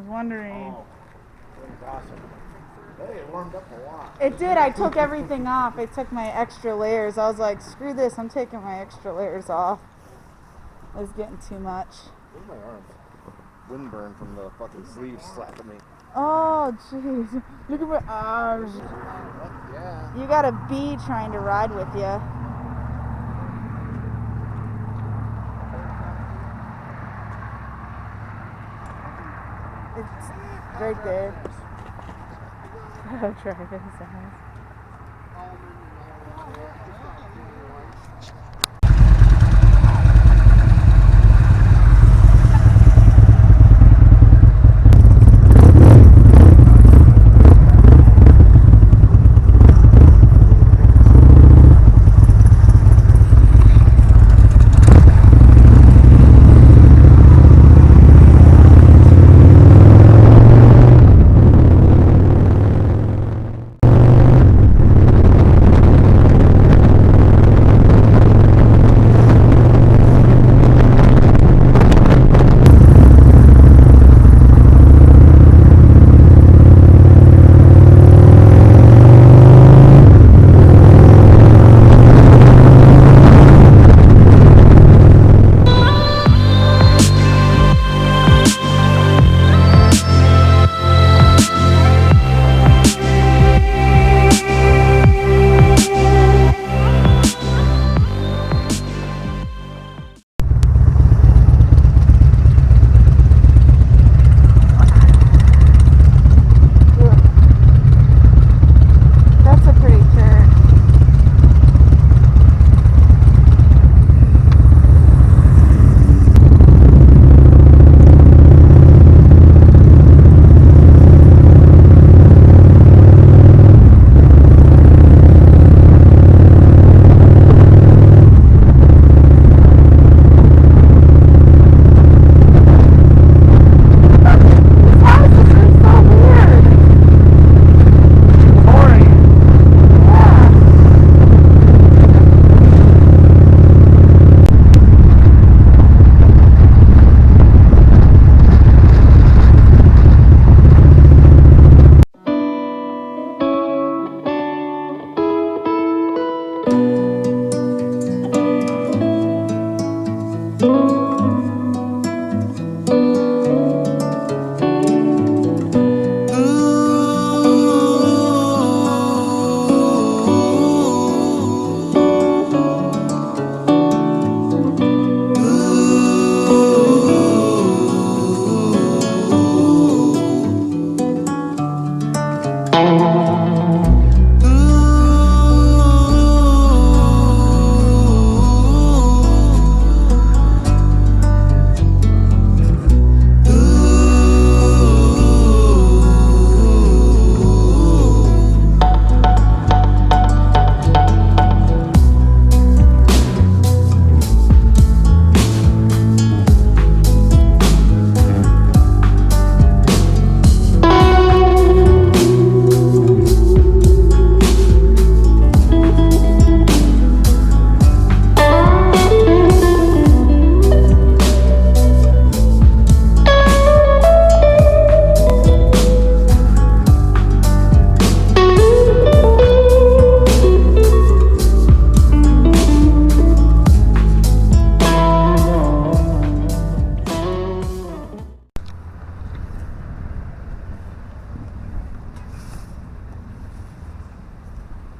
wondering. Oh, that was awesome. Hey, it warmed up a lot. It did. I took everything off. I took my extra layers. I was like, screw this. I'm taking my extra layers off. It was getting too much. Look at my arms. Windburn from the fucking sleeves slapping me. Oh, jeez. Look at my arms. Yeah. You got a bee trying to ride with you. It's right there. Oh, Travis.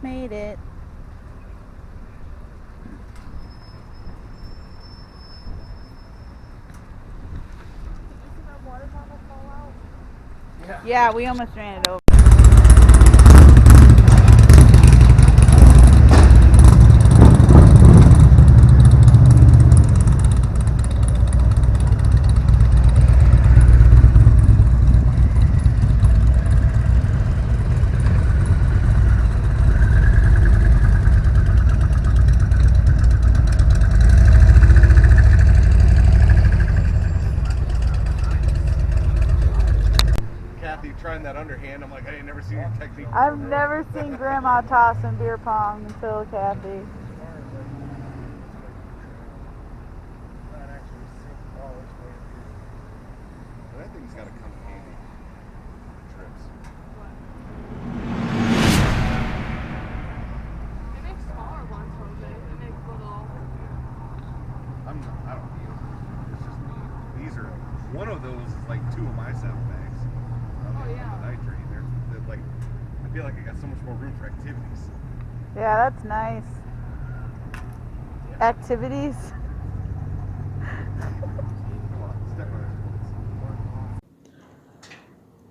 Made it. Yeah, we almost ran it over. Trying that underhand, I'm like, I ain't never seen your technique before. I've never seen Grandma tossing beer pong until Kathy. That thing's got to come handy. It's just me. These are one of those is like 2 of my saddlebags. Oh, yeah. On the nitrate. They're like, I feel like I got so much more room for activities. Yeah, that's nice. Activities.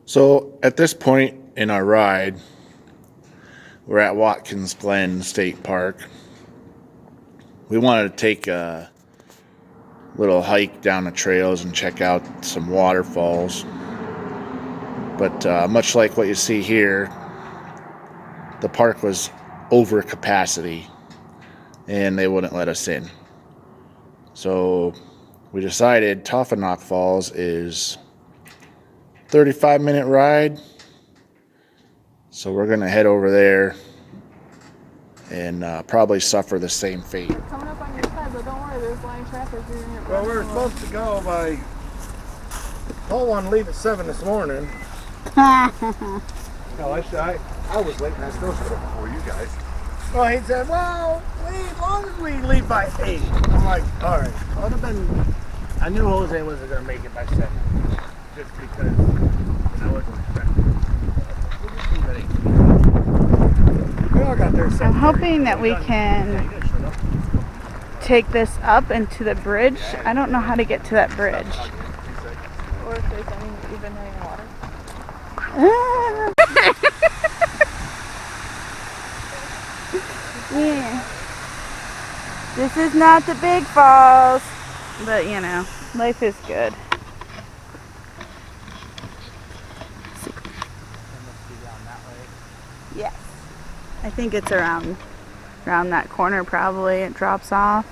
So at this point in our ride, we're at Watkins Glen State Park. We wanted to take a little hike down the trails and check out some waterfalls. But much like what you see here, the park was over capacity and they wouldn't let us in. So we decided Toughannock Falls is 35-minute ride. So we're going to head over there and probably suffer the same fate. Coming up on your side, but don't worry, there's line traffic. Well, we were supposed to go by. Paul wanted to leave at 7 this morning. No, I was late and I still showed up before you guys. Well, he said, well, as long as we leave by 8. I'm like, all right. I would have been. I knew Jose wasn't going to make it by 7. Just because I wasn't expecting it. We all got there. I'm hoping that we can take this up into the bridge. I don't know how to get to that bridge. Or if there's even any water. Yeah. This is not the big falls, but you know, life is good. Yes. I think it's around that corner probably. It drops off.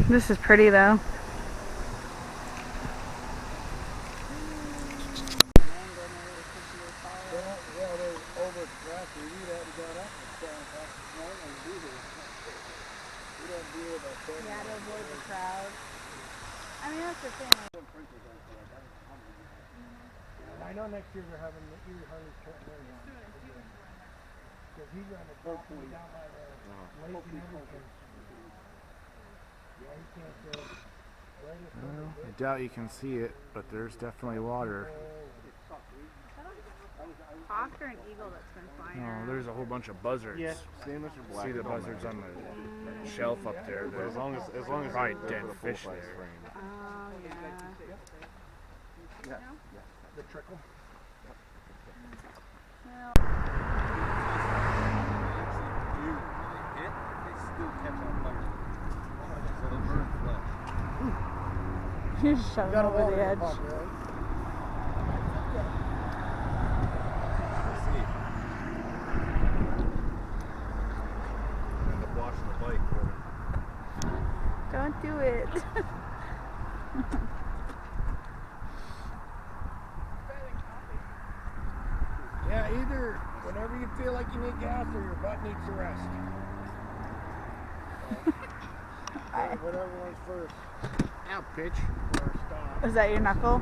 This is pretty though. Yeah, to avoid the crowd. I mean, that's the thing. I know next year they're having the Harleys turn there now. Because he's on the top down by the lake and everything. Yeah, he can't I doubt you can see it, but there's definitely water. Hawk or an eagle that's been flying around? There's a whole bunch of buzzards. Yeah, same as your black. See the buzzards on the shelf up there. But as long as probably they're dead for the fish full-size there. frame. Oh, yeah. the trickle. Well, you're just shoving over the edge. End up washing the bike for me. Don't do it. Yeah, either whenever you feel like you need gas or your butt needs to rest. Whatever one's first. Out pitch. Or stop. Is that your knuckle?